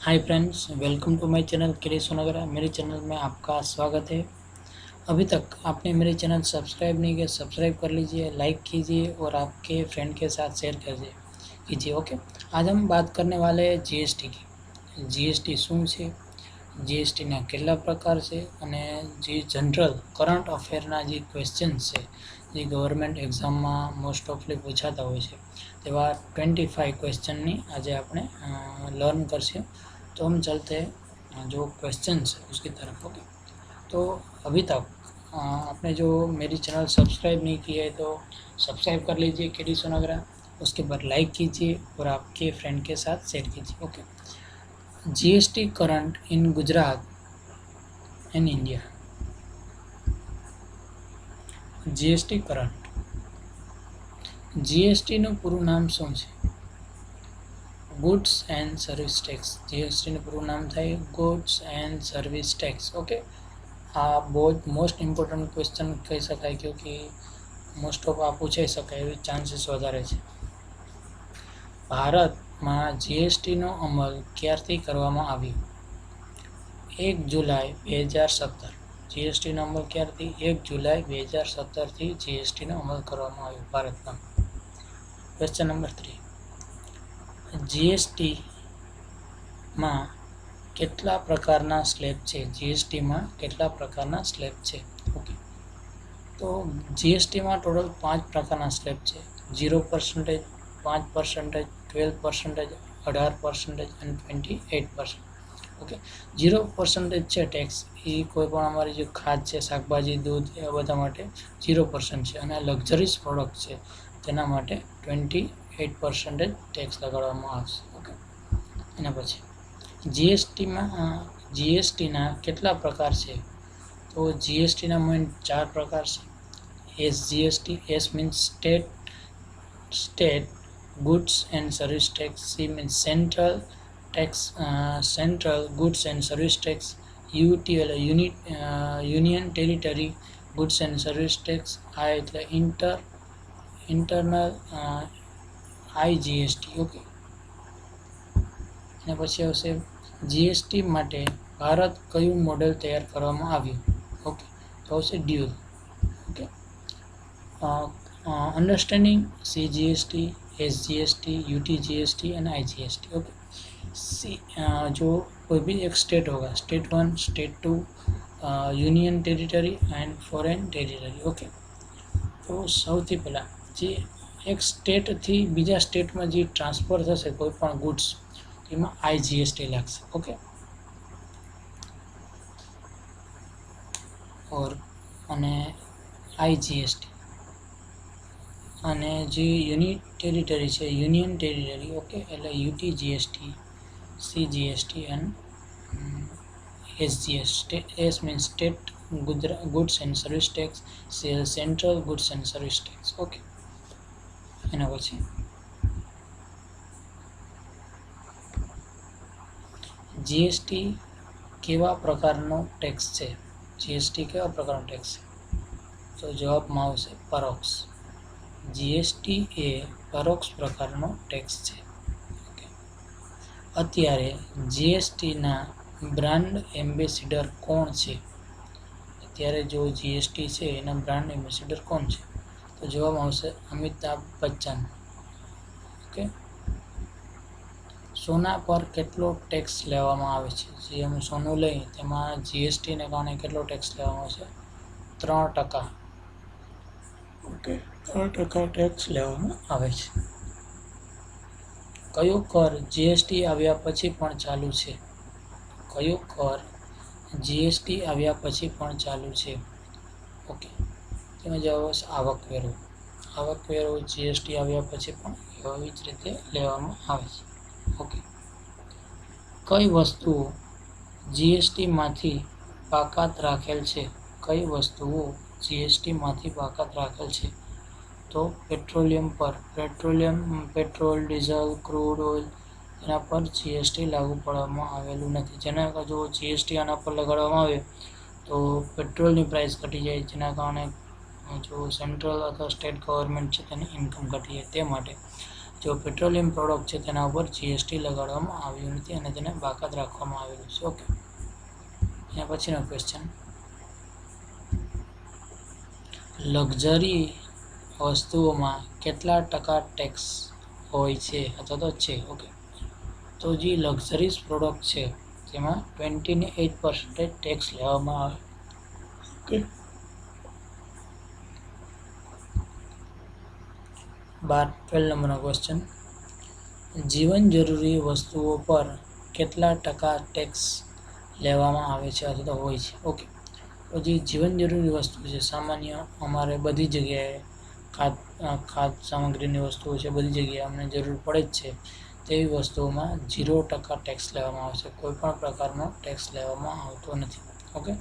Hi friends, welcome to my channel Kiri Sonagara. मेरे channel में आपका स्वागत है। अभी तक आपने मेरे चैनल सब्सक्राइब नहीं किया, सब्सक्राइब कर लीजिए, लाइक कीजिए और आपके फ्रेंड के साथ शेयर कीजिए। ओके, आज हम बात करने वाले हैं जीएसटी की। जीएसटी શું છે, જીએસટીના કેટલા પ્રકાર છે અને જે જનરલ કરંટ અફેરના જે ક્વેશ્ચન્સ છે જે ગવર્મેન્ટ એક્ઝામમાં મોસ્ટ ઓફલી પૂછાતા હોય છે તેવા 25 क्वेश्चनની આજે આપણે लर्न करते। तो हम चलते हैं जो क्वेश्चन है उसकी तरफ। ओके, तो अभी तक आपने जो मेरी चैनल सब्सक्राइब नहीं किया है तो सब्सक्राइब कर लीजिए केडी सोनागरा। उसके बाद लाइक कीजिए और आपके फ्रेंड के साथ शेयर कीजिए। Okay, GST current in Gujarat and India. GST current, जीएसटीનું પૂરું નામ શું છે? Goods and service tax. જીએસટીનું પૂરું નામ થાય goods and service tax. Okay, આ बहुत મોસ્ટ ઇમ્પોર્ટન્ટ ક્વેશ્ચન કહી શકાય, क्योंकि મોસ્ટ ઓફ આ પૂછાઈ શકાય એવી ચાન્સીસ વધારે છે। ભારતમાં જીએસટીનો અમલ ક્યારથી કરવામાં આવ્યો? 1 જુલાઈ 2017। જીએસટીનો અમલ ક્યારથી? 1 જુલાઈ 2017થી જીએસટીનો અમલ કરવામાં આવ્યો ભારતમાં। ક્વેશ્ચન નંબર 3, જીએસટીમાં કેટલા પ્રકારના સ્લેબ છે? જીએસટીમાં કેટલા પ્રકારના સ્લેબ છે? ઓકે, તો જીએસટીમાં ટોટલ 5 પ્રકારના સ્લેબ છે। 0%, 5%, 12%, 18% અને 28%। ઓકે, 0% છે ટેક્સ, એ કોઈ પણ અમારી જે ખાદ છે, શાકભાજી, દૂધ, એ બધા માટે 0% છે અને લક્ઝરીઝ પ્રોડક્ટ છે તેના માટે 28% ટેક્સ લગાડવામાં આવશે। ઓકે, એના પછી જીએસટીના કેટલા પ્રકાર છે? તો જીએસટીના મેઇન 4 પ્રકાર છે। SGST, S means state goods and service tax, C means central goods and service tax, UT એટલે union territory goods and service tax, આ એટલે ઇન્ટરનલ આઈજીએસટી। ઓકે, અને પછી આવશે જીએસટી માટે ભારત કયું મોડેલ તૈયાર કરવામાં આવ્યું? ઓકે, તો આવશે dual. Okay, understanding CGST, SGST, UTGST અને આईजीएसटी। ओके, जो कोई भी एक स्टेट होगा, state 1, state 2, union territory and foreign territory. Okay, तो સૌથી પહેલાં જે એક સ્ટેટથી બીજા સ્ટેટમાં જે ટ્રાન્સફર થશે કોઈ પણ ગુડ્સ, એમાં આઈજીએસટી લાગશે। ઓકે, और અને આઈજીએસટી અને જે ટેરિટરી છે, યુનિયન ટેરિટરી, ઓકે, એટલે UTGST, CGST and SGST. S means state goods and service tax, central goods and service tax. Okay, એના પછી જીએસટી કેવા પ્રકારનો ટેક્સ છે? જીએસટી કેવા પ્રકારનો ટેક્સ છે? તો જવાબમાં આવશે પરોક્ષ। જીએસટી એ પરોક્ષ પ્રકારનો ટેક્સ છે। ઓકે, અત્યારે જીએસટીના બ્રાન્ડ એમ્બેસિડર કોણ છે? અત્યારે જો જીએસટી છે એના બ્રાન્ડ એમ્બેસિડર કોણ છે? તો જવાબ આવશે અમિતાભ બચ્ચન। ઓકે, સોના પર કેટલો ટેક્સ લેવામાં આવે છે? જે અમે સોનું લઈએ તેમાં જીએસટીને કારણે કેટલો ટેક્સ લેવામાં આવે છે? 3%। ઓકે, 3% ટેક્સ લેવામાં આવે છે। કયો કર જીએસટી આવ્યા પછી પણ ચાલુ છે? કયો કર જીએસટી આવ્યા પછી પણ ચાલુ છે? ઓકે, તેમાં જવાબ આવશે આવકવેરો। આવકવેરો જીએસટી આવ્યા પછી પણ એવી જ રીતે લેવામાં આવે છે। ઓકે, કઈ વસ્તુઓ જીએસટીમાંથી બાકાત રાખેલ છે? કઈ વસ્તુઓ જીએસટીમાંથી બાકાત રાખેલ છે? તો પેટ્રોલિયમ પર, પેટ્રોલ, ડીઝલ, ક્રૂડ ઓઇલ, એના પર જીએસટી લાગુ પાડવામાં આવેલું નથી। જેના જો જીએસટી આના પર લગાડવામાં આવે તો પેટ્રોલની પ્રાઇસ ઘટી જાય, જેના કારણે જો સેન્ટ્રલ અથવા સ્ટેટ ગવર્મેન્ટ છે તેની ઇન્કમ ઘટી જાય, તે માટે જો પેટ્રોલિયમ પ્રોડક્ટ છે તેના ઉપર જીએસટી લગાડવામાં આવ્યું નથી અને તેને બાકાત રાખવામાં આવેલું છે. ઓકે, એના પછીનો ક્વેશ્ચન, લક્ઝરી વસ્તુઓમાં કેટલા ટકા ટેક્સ હોય છે અથવા તો છે? ઓકે, તો જે લક્ઝરીઝ પ્રોડક્ટ છે તેમાં 28% ટેક્સ લેવામાં આવે. ઓકે, 12 નંબરનો ક્વેશ્ચન, જીવન જરૂરી વસ્તુઓ પર કેટલા ટકા ટેક્સ લેવામાં આવે છે અથવા તો હોય છે? ઓકે, તો જે જીવન જરૂરી વસ્તુ છે, સામાન્ય અમારે બધી જગ્યાએ ખાદ્ય સામગ્રીની વસ્તુઓ છે, બધી જગ્યાએ અમને જરૂર પડે જ છે તેવી વસ્તુઓમાં 0% ટેક્સ લેવામાં આવે છે. કોઈ પણ પ્રકારનો ટેક્સ લેવામાં આવતો નથી. ઓકે,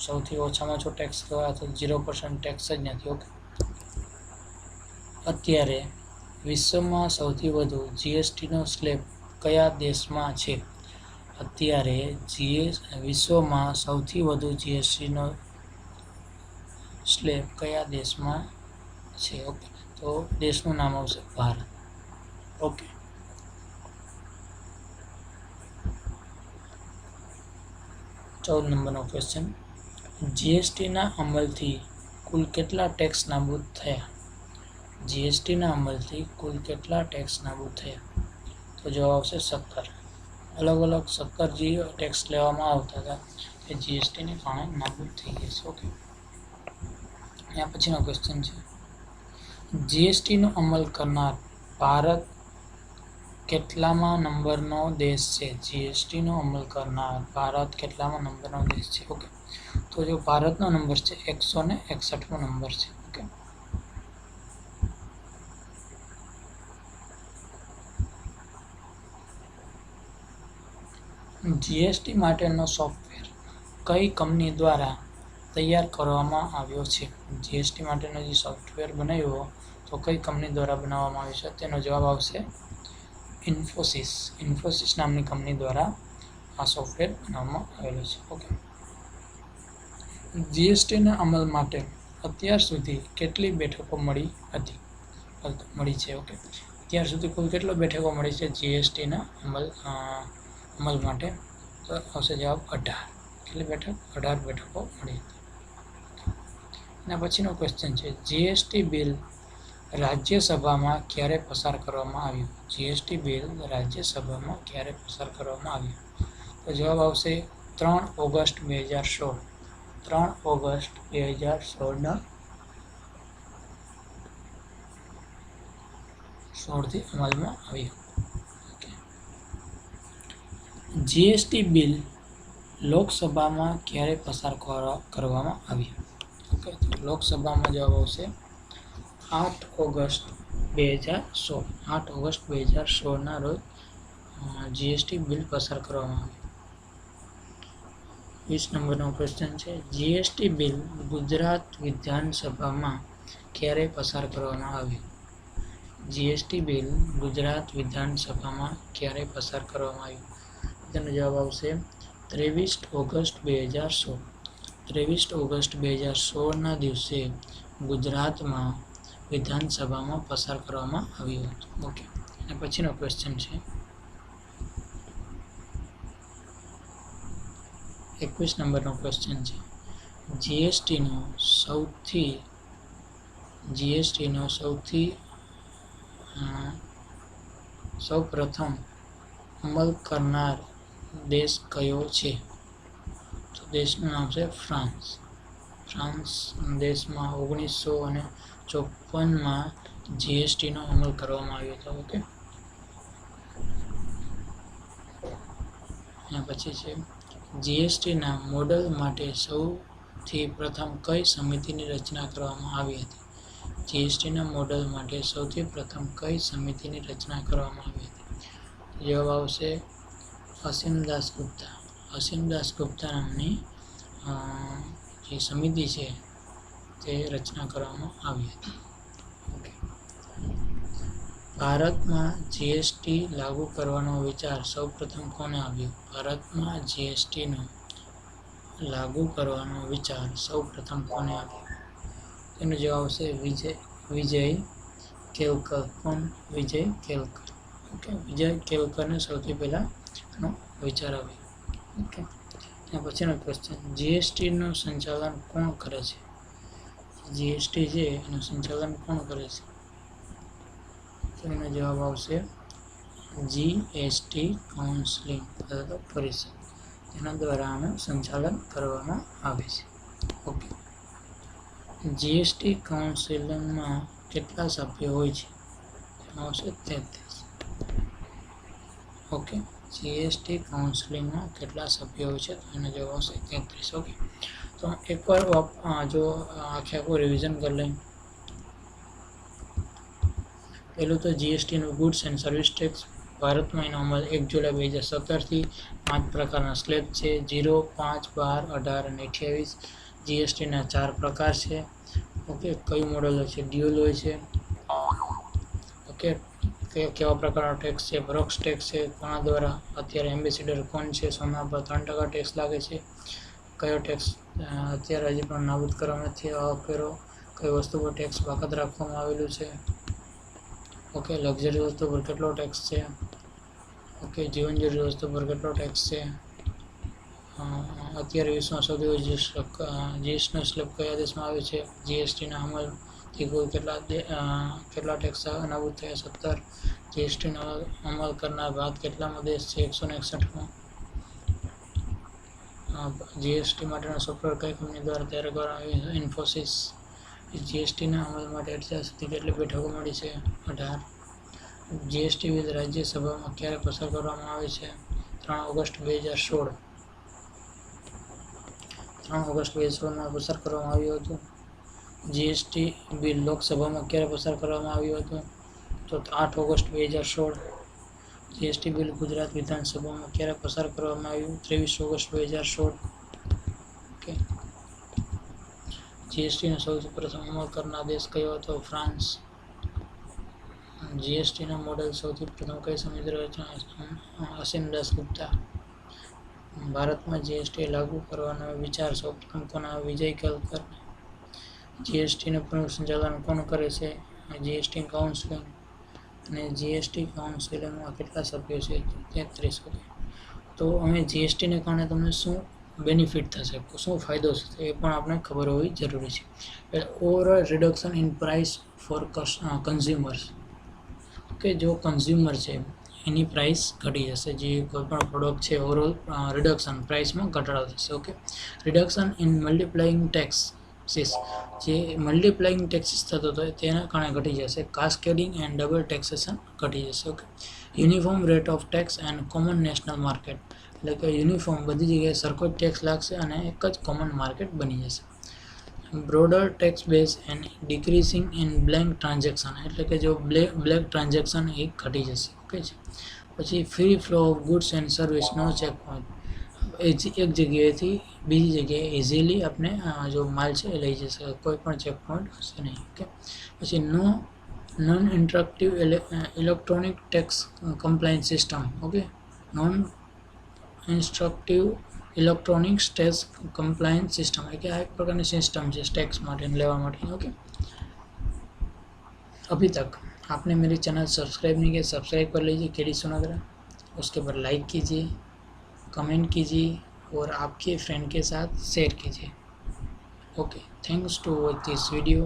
સૌથી ઓછામાં ઓછો ટેક્સ કહેવાય તો 0% ટેક્સ જ નથી. ઓકે, અત્યારે વિશ્વમાં સૌથી વધુ જીએસટીનો સ્લેબ કયા દેશમાં છે? અત્યારે વિશ્વમાં સૌથી વધુ જીએસટીનો સ્લેબ કયા દેશમાં છે? ઓકે, તો દેશનું નામ આવશે ભારત. ઓકે, ચૌદ નંબરનો ક્વેશ્ચન, જીએસટીના અમલથી કુલ કેટલા ટેક્સ નાબૂદ થયા? જીએસટીના અમલથી કુલ કેટલા ટેક્સ નાબૂદ થયા? તો જવાબ આવશે શક્કર. અલગ અલગ શક્કર જે ટેક્સ લેવામાં આવતા હતા તે જીએસટીને કારણે નાબૂદ થઈ ગયા છે. ઓકે, એના પછીનો ક્વેશ્ચન છે, જીએસટીનો અમલ કરનાર ભારત કેટલામાં નંબરનો દેશ છે? જીએસટીનો અમલ કરનાર ભારત કેટલામાં નંબરનો દેશ છે? ઓકે, તો જો ભારતનો નંબર છે 161મો નંબર છે. ઓકે, જીએસટી માટેનો સોફ્ટવેર કઈ કંપની દ્વારા તૈયાર કરવામાં આવ્યો છે? જીએસટી માટેનો જે સોફ્ટવેર બનાવ્યો તો કઈ કંપની દ્વારા બનાવવામાં આવ્યો છે? તેનો જવાબ આવશે ઇન્ફોસિસ. ઇન્ફોસિસ નામની કંપની દ્વારા આ સોફ્ટવેર બનાવવામાં આવેલો છે. ઓકે, જીએસટીના અમલ માટે અત્યાર સુધી કેટલી બેઠકો મળી છે? ઓકે, અત્યાર સુધી કુલ કેટલો બેઠકો મળી છે જીએસટીના અમલ માટે? તો આવશે જવાબ 18. કેટલી બેઠક? 18 બેઠકો મળી હતી. એના પછીનો ક્વેશ્ચન છે, જીએસટી બિલ રાજ્યસભામાં ક્યારે પસાર કરવામાં આવ્યું? જીએસટી બિલ રાજ્યસભામાં ક્યારે પસાર કરવામાં આવ્યું? તો જવાબ આવશે 3 ઓગસ્ટ 2016. 3 ઓગસ્ટ 2016 થી અમલમાં આવ્યું. જીએસટી બિલ લોકસભામાં ક્યારે પસાર કરવામાં આવ્યું? ઓકે, તો લોકસભામાં જવાબ આવશે 8 ઓગસ્ટ 2016. 8 ઓગસ્ટ 2016ના રોજ જીએસટી બિલ પસાર કરવામાં આવ્યું. 20 નંબરનો ક્વેશ્ચન છે, જીએસટી બિલ ગુજરાત વિધાનસભામાં ક્યારે પસાર કરવામાં આવ્યું? જીએસટી બિલ ગુજરાત વિધાનસભામાં ક્યારે પસાર કરવામાં આવ્યું? તેનો જવાબ આવશે 23 ઓગસ્ટ 2016. 23 ઓગસ્ટ 2016ના દિવસે ગુજરાતમાં વિધાનસભામાં પસાર કરવામાં આવ્યું હતું. ઓકે, અને પછીનો ક્વેશ્ચન છે, 21 નંબરનો ક્વેશ્ચન છે, જીએસટીનો સૌ પ્રથમ અમલ કરનાર દેશ કયો છે? તો દેશનું નામ છે ફ્રાન્સ. ફ્રાન્સ દેશમાં 1954માં જીએસટીનો અમલ કરવામાં આવ્યો હતો. ઓકે, એના પછી છે, જીએસટીના મોડલ માટે સૌથી પ્રથમ કઈ સમિતિની રચના કરવામાં આવી હતી? જીએસટીના મોડલ માટે સૌથી પ્રથમ કઈ સમિતિની રચના કરવામાં આવી હતી? જવાબ આવશે અસીમ દાસગુપ્તા. અસીમ દાસગુપ્તા નામની જે સમિતિ છે તે રચના કરવામાં આવી હતી. ઓકે, ભારતમાં જીએસટી લાગુ કરવાનો વિચાર સૌપ્રથમ કોને આવ્યો? ભારતમાં જીએસટીનો લાગુ કરવાનો વિચાર સૌપ્રથમ કોને આવ્યો? તેનો જવાબ આવશે વિજય કેલકર. કોણ? વિજય કેલકર. ઓકે, વિજય કેલકરને સૌથી પહેલાં આનો વિચાર આવ્યો. ઓકે, અને પછીનો ક્વેશ્ચન, જીએસટીનું સંચાલન કોણ કરે છે? જીએસટી છે એનું સંચાલન કોણ કરે છે? તો એનો જવાબ આવશે જીએસટી કાઉન્સિલ અથવા તો પરિષદ, તેના દ્વારા આનું સંચાલન કરવામાં આવે છે. ઓકે, જીએસટી કાઉન્સિલમાં કેટલા સભ્યો હોય છે? એમાં આવશે 33. ઓકે, જીએસટી કાઉન્સિલમાં કેટલા સભ્યો હોય છે? તો એનો જવાબ આવશે 33. ઓકે, તો એકવાર જો આખું રિવિઝન કરી લઈએ. પહેલું તો જીએસટીનું ગુડ્સ એન્ડ સર્વિસ ટેક્સ. ભારતમાં એનો અમલ 1 જુલાઈ 2017થી 5 પ્રકારના સ્લેબ છે: 0, 5, 12, 18 અને 28. જીએસટીના 4 પ્રકાર છે. ઓકે, કયું મોડલ હોય છે? ડ્યુઅલ હોય છે. ઓકે, કેવા પ્રકારનો ટેક્સ છે? પરોક્ષ ટેક્સ છે. કોના દ્વારા? અત્યારે એમ્બેસેડર કોણ છે? સોના પર 3% ટેક્સ લાગે છે. કયો ટેક્સ અત્યારે હજી પણ નાબૂદ કરવામાં નથી આવ્યો? કઈ વસ્તુ પર ટેક્સ બાકાત રાખવામાં આવેલું છે? ઓકે, લક્ઝરી વસ્તુ પર કેટલો ટેક્સ છે? ઓકે, જીવન જરૂરી વસ્તુ પર કેટલો ટેક્સ છે? અત્યારે વિશ્વમાં સૌથી વધુ જીએસટીનો સ્લેબ કયા દેશમાં આવે છે? જીએસટીના અમલથી કુલ કેટલા ટેક્સ નાબૂદ થયા? 17. જીએસટીનો અમલ કરનાર ભારત કેટલામો દેશ છે? 161માં. જીએસટી માટેનો સોફ્ટવેર કઈ કંપની દ્વારા તૈયાર કરવામાં આવ્યો છે? ઇન્ફોસિસ. જીએસટીના અમલ માટે અત્યાર સુધી કેટલી બેઠકો મળી છે? 18. જીએસટી બિલ રાજ્યસભામાં ક્યારે પસાર કરવામાં આવે છે? 3 ઓગસ્ટ 2016. 3 ઓગસ્ટ 2016માં પસાર કરવામાં આવ્યું હતું. જીએસટી બિલ લોકસભામાં ક્યારે પસાર કરવામાં આવ્યું હતું? તો 8 ઓગસ્ટ 2016. જીએસટી બિલ ગુજરાત વિધાનસભામાં ક્યારે પસાર કરવામાં આવ્યું? 23 ઓગસ્ટ 2016. ઓકે, જીએસટીનો સૌથી પ્રથમ અમલ કરનાર દેશ કયો હતો? ફ્રાન્સ. જીએસટીના મોડેલ સૌથી પ્રથમ કઈ સમિતિ રચના? અસીમ દાસગુપ્તા. ભારતમાં જીએસટી લાગુ કરવાનો વિચાર સૌપ્રથમ કોના? વિજય કેલકર. જીએસટીનું પ્રમુખ સંચાલન કોણ કરે છે? GST council. અને જીએસટી કાઉન્સિલમાં કેટલા સભ્યો છે? 33. તો અમે જીએસટીને કારણે તમને શું બેનિફિટ થશે, શું ફાયદો થશે એ પણ આપણે ખબર હોવી જરૂરી છે. Overall reduction in price for consumers. કે જો કન્ઝ્યુમર છે એની પ્રાઇસ ઘટી જશે. જે કોઈ પણ પ્રોડક્ટ છે ઓવરઓલ રિડક્શન પ્રાઇસમાં ઘટાડો થશે. Okay, reduction in multiplying taxes. જે મલ્ટીપ્લાઇંગ ટેક્સીસ થતો હતો તેના કારણે ઘટી જશે. કાસ્કેડિંગ એન્ડ ડબલ ટેક્સેશન ઘટી જશે. Okay, uniform rate of tax and common national market. એટલે કે યુનિફોર્મ બધી જગ્યાએ સરખો જ ટેક્સ લાગશે અને એક જ કોમન માર્કેટ બની જશે. Broader tax base and decreasing in blank transaction. એટલે કે જો બ્લેક ટ્રાન્ઝેક્શન એ ઘટી જશે. ઓકે છે. પછી free flow of goods and service, no check point. એક જગ્યાએથી બીજી જગ્યાએ ઇઝીલી આપણે જો માલ છે એ લઈ જશે, કોઈ પણ ચેક પોઈન્ટ હશે નહીં. ઓકે, પછી non interactive electronic tax compliance system. Okay, non instructive electronic tax compliance system એટલે કે આ એક પ્રકારની સિસ્ટમ છે ટેક્સ માટે લેવા માટેની. ओके, अभी तक आपने मेरी चैनल सब्सक्राइब नहीं किया, सब्सक्राइब कर लीजिए केडी सोनाग्रा. उसके बाद लाइक कीजिए, कमेंट कीजिए और आपके फ्रेंड के साथ शेयर कीजिए. Okay, thanks to watch this video.